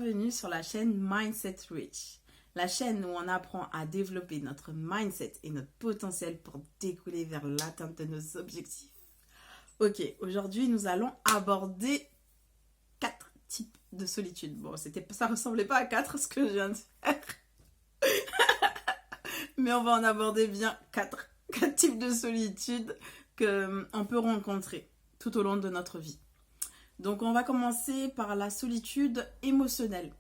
bienvenue sur la chaîne Mindset Rich, la chaîne où on apprend à développer notre mindset et notre potentiel pour décoller vers l'atteinte de nos objectifs. Ok, aujourd'hui nous allons aborder 4 types de solitude. Bon, ça ressemblait pas à 4 ce que je viens de faire, mais on va en aborder bien 4 types de solitude qu'on peut rencontrer tout au long de notre vie. Donc on va commencer par la solitude émotionnelle.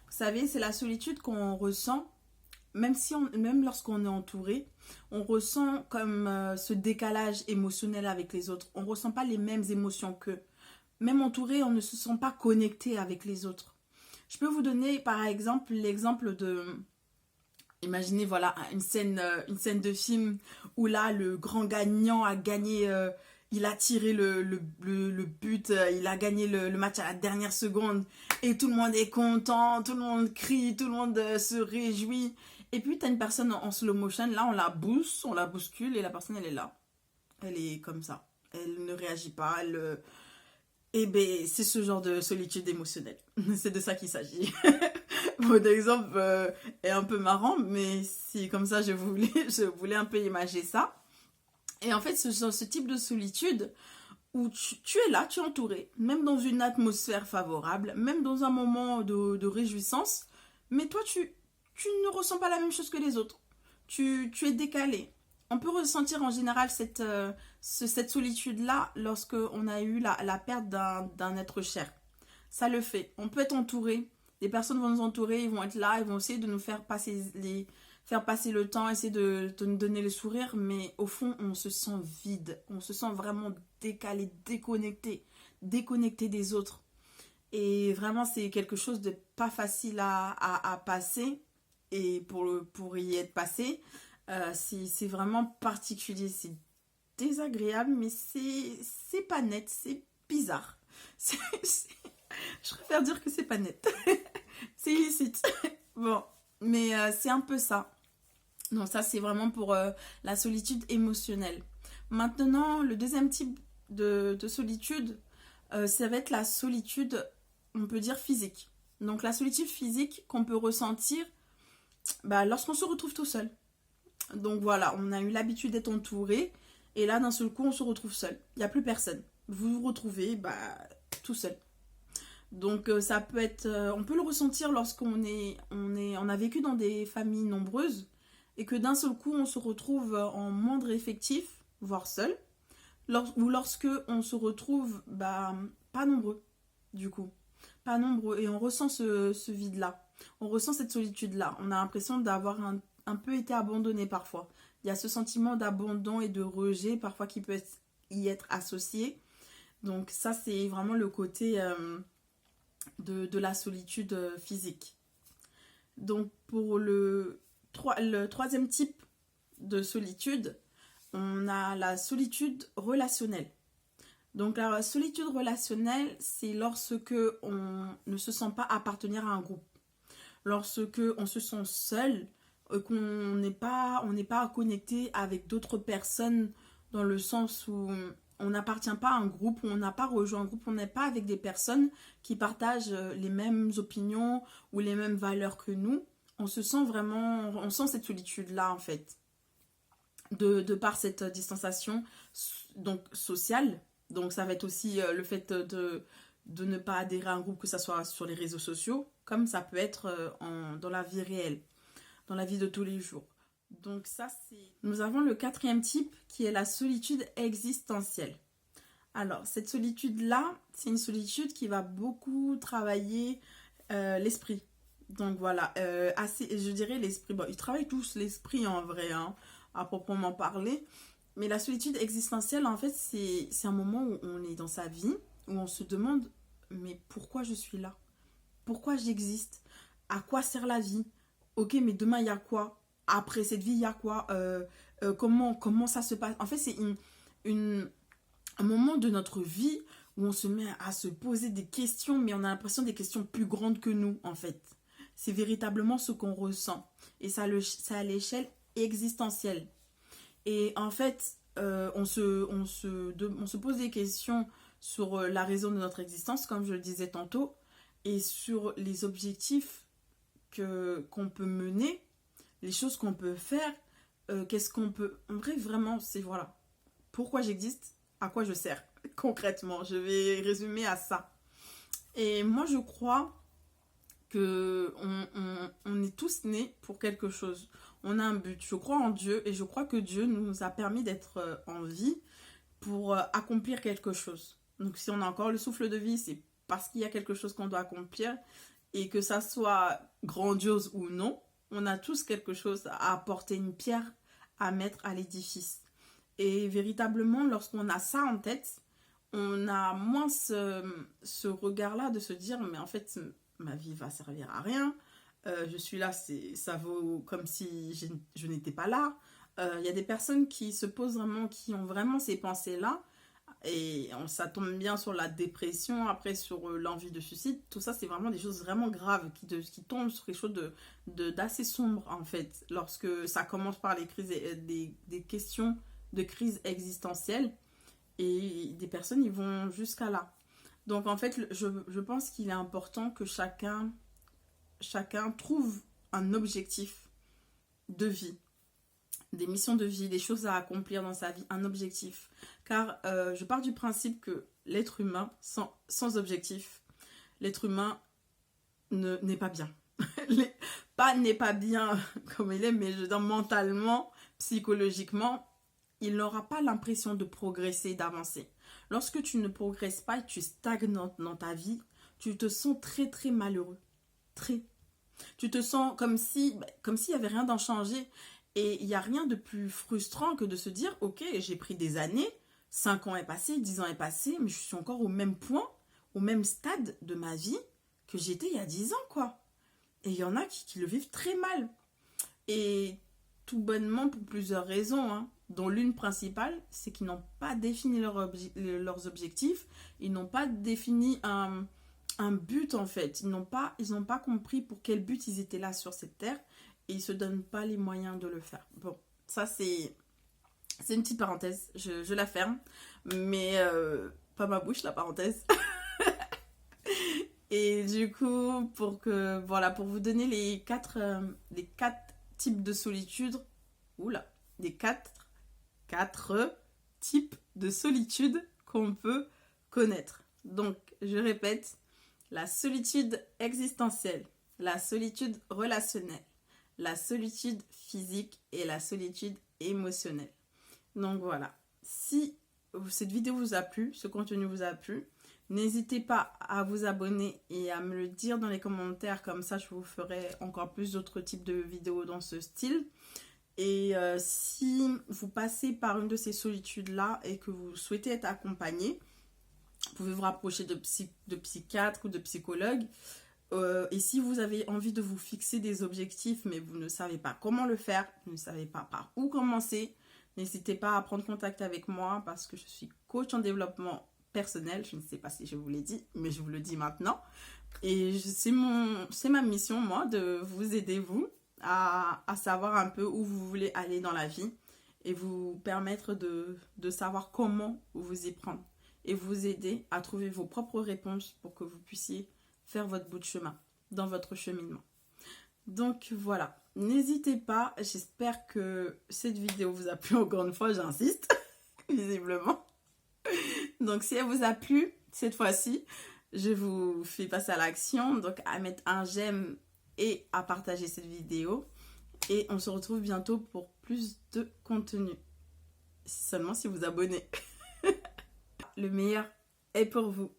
Vous savez, c'est la solitude qu'on ressent, même lorsqu'on est entouré, on ressent comme ce décalage émotionnel avec les autres. On ne ressent pas les mêmes émotions qu'eux. Même entouré, on ne se sent pas connecté avec les autres. Je peux vous donner par exemple l'exemple de... Imaginez voilà une scène de film où là le grand gagnant a gagné... il a tiré le but, il a gagné le match à la dernière seconde et tout le monde est content, tout le monde crie, tout le monde se réjouit. Et puis tu as une personne en slow motion, là on la bouscule et la personne elle est là. Elle est comme ça, elle ne réagit pas, Et ben c'est ce genre de solitude émotionnelle, c'est de ça qu'il s'agit. Mon exemple est un peu marrant, mais si comme ça je voulais un peu imager ça. Et en fait, ce type de solitude où tu es là, tu es entouré, même dans une atmosphère favorable, même dans un moment de réjouissance, mais toi, tu ne ressens pas la même chose que les autres. Tu es décalé. On peut ressentir en général cette solitude-là lorsqu'on a eu la perte d'un être cher. Ça le fait. On peut être entouré. Des personnes vont nous entourer, ils vont être là, ils vont essayer de nous faire passer le temps, essayer de nous donner le sourire, mais au fond, on se sent vide. On se sent vraiment décalé, déconnecté des autres. Et vraiment, c'est quelque chose de pas facile à passer. Et pour y être passé, c'est vraiment particulier. C'est désagréable, mais c'est pas net, c'est bizarre. Je préfère dire que c'est pas net. C'est illicite. Bon, mais c'est un peu ça. Donc ça, c'est vraiment pour la solitude émotionnelle. Maintenant, le deuxième type de solitude, ça va être la solitude, on peut dire physique. Donc la solitude physique qu'on peut ressentir lorsqu'on se retrouve tout seul. Donc voilà, on a eu l'habitude d'être entouré, et là, d'un seul coup, on se retrouve seul. Il n'y a plus personne. Vous vous retrouvez tout seul. Donc ça peut être, on peut le ressentir lorsqu'on on a vécu dans des familles nombreuses et que d'un seul coup on se retrouve en moindre effectif, voire seul, ou lorsque on se retrouve pas nombreux du coup, pas nombreux, et on ressent ce vide-là, on ressent cette solitude-là, on a l'impression d'avoir un peu été abandonné parfois. Il y a ce sentiment d'abandon et de rejet parfois qui peut y être associé. Donc ça, c'est vraiment le côté de la solitude physique. Donc pour le troisième type de solitude, on a la solitude relationnelle. Donc la solitude relationnelle, c'est lorsque on ne se sent pas appartenir à un groupe. Lorsque on se sent seul, qu'on n'est pas connecté avec d'autres personnes, dans le sens où on n'appartient pas à un groupe, on n'a pas rejoint un groupe, on n'est pas avec des personnes qui partagent les mêmes opinions ou les mêmes valeurs que nous. On se sent vraiment, on sent cette solitude-là en fait, de par cette distanciation donc sociale. Donc ça va être aussi le fait de ne pas adhérer à un groupe, que ce soit sur les réseaux sociaux, comme ça peut être dans la vie réelle, dans la vie de tous les jours. Donc ça, c'est... Nous avons le quatrième type qui est la solitude existentielle. Alors, cette solitude-là, c'est une solitude qui va beaucoup travailler l'esprit. Donc voilà, je dirais l'esprit. Bon, ils travaillent tous l'esprit en vrai, à proprement parler. Mais la solitude existentielle, en fait, c'est un moment où on est dans sa vie, où on se demande, mais pourquoi je suis là? Pourquoi j'existe? À quoi sert la vie? Ok, mais demain, il y a quoi? Après cette vie, il y a quoi? Comment ça se passe? En fait, c'est un moment de notre vie où on se met à se poser des questions, mais on a l'impression des questions plus grandes que nous, en fait. C'est véritablement ce qu'on ressent. Et ça à l'échelle existentielle. Et en fait, on se pose des questions sur la raison de notre existence, comme je le disais tantôt. et sur les objectifs qu'on peut mener, les choses qu'on peut faire, qu'est-ce qu'on peut... En vrai, vraiment, c'est voilà. Pourquoi j'existe, à quoi je sers, concrètement. Je vais résumer à ça. Et moi, je crois que on est tous nés pour quelque chose. On a un but. Je crois en Dieu et je crois que Dieu nous a permis d'être en vie pour accomplir quelque chose. Donc si on a encore le souffle de vie, c'est parce qu'il y a quelque chose qu'on doit accomplir et que ça soit grandiose ou non, on a tous quelque chose à apporter, une pierre à mettre à l'édifice. Et véritablement, lorsqu'on a ça en tête, on a moins ce regard-là de se dire, mais en fait, ma vie va servir à rien. Je suis là, ça vaut comme si je n'étais pas là. Il y a des personnes qui se posent vraiment, qui ont vraiment ces pensées-là. Et ça tombe bien sur la dépression, après sur l'envie de suicide. Tout ça, c'est vraiment des choses vraiment graves qui tombent sur quelque chose d'assez sombre, en fait. Lorsque ça commence par les crises, des questions de crise existentielle. Et des personnes, ils vont jusqu'à là. Donc, en fait, je pense qu'il est important que chacun trouve un objectif de vie, des missions de vie, des choses à accomplir dans sa vie, un objectif. Car je pars du principe que l'être humain, sans objectif, l'être humain n'est pas bien. N'est pas bien comme il est, mais je veux dire mentalement, psychologiquement, il n'aura pas l'impression de progresser, d'avancer. Lorsque tu ne progresses pas et tu stagnes dans ta vie, tu te sens très très malheureux. Très. Tu te sens comme s'il n'y avait rien d'en changer. Et il n'y a rien de plus frustrant que de se dire, ok, j'ai pris des années, 5 ans est passé, 10 ans est passé, mais je suis encore au même point, au même stade de ma vie que j'étais il y a 10 ans, quoi. Et il y en a qui le vivent très mal. Et tout bonnement pour plusieurs raisons, hein, dont l'une principale, c'est qu'ils n'ont pas défini leurs objectifs, ils n'ont pas défini un but en fait, ils n'ont pas compris pour quel but ils étaient là sur cette terre et ils se donnent pas les moyens de le faire. Bon, ça c'est une petite parenthèse, je la ferme, mais pas ma bouche la parenthèse. Et du coup, pour vous donner les quatre types de solitude, les quatre types de solitude qu'on peut connaître. Donc, je répète, la solitude existentielle, la solitude relationnelle, la solitude physique et la solitude émotionnelle. Donc voilà, si cette vidéo vous a plu, ce contenu vous a plu, n'hésitez pas à vous abonner et à me le dire dans les commentaires, comme ça je vous ferai encore plus d'autres types de vidéos dans ce style. Et si vous passez par une de ces solitudes-là et que vous souhaitez être accompagné, vous pouvez vous rapprocher de psychiatres ou de psychologues. Et si vous avez envie de vous fixer des objectifs, mais vous ne savez pas comment le faire, vous ne savez pas par où commencer, n'hésitez pas à prendre contact avec moi parce que je suis coach en développement personnel. Je ne sais pas si je vous l'ai dit, mais je vous le dis maintenant. Et c'est ma mission, moi, de vous aider, vous, à savoir un peu où vous voulez aller dans la vie et vous permettre de savoir comment vous y prendre et vous aider à trouver vos propres réponses pour que vous puissiez faire votre bout de chemin dans votre cheminement. Donc voilà, n'hésitez pas, j'espère que cette vidéo vous a plu, encore une fois j'insiste, visiblement. Donc si elle vous a plu, cette fois-ci, je vous fais passer à l'action, donc à mettre un j'aime et à partager cette vidéo. Et on se retrouve bientôt pour plus de contenu. Seulement si vous abonnez. Le meilleur est pour vous.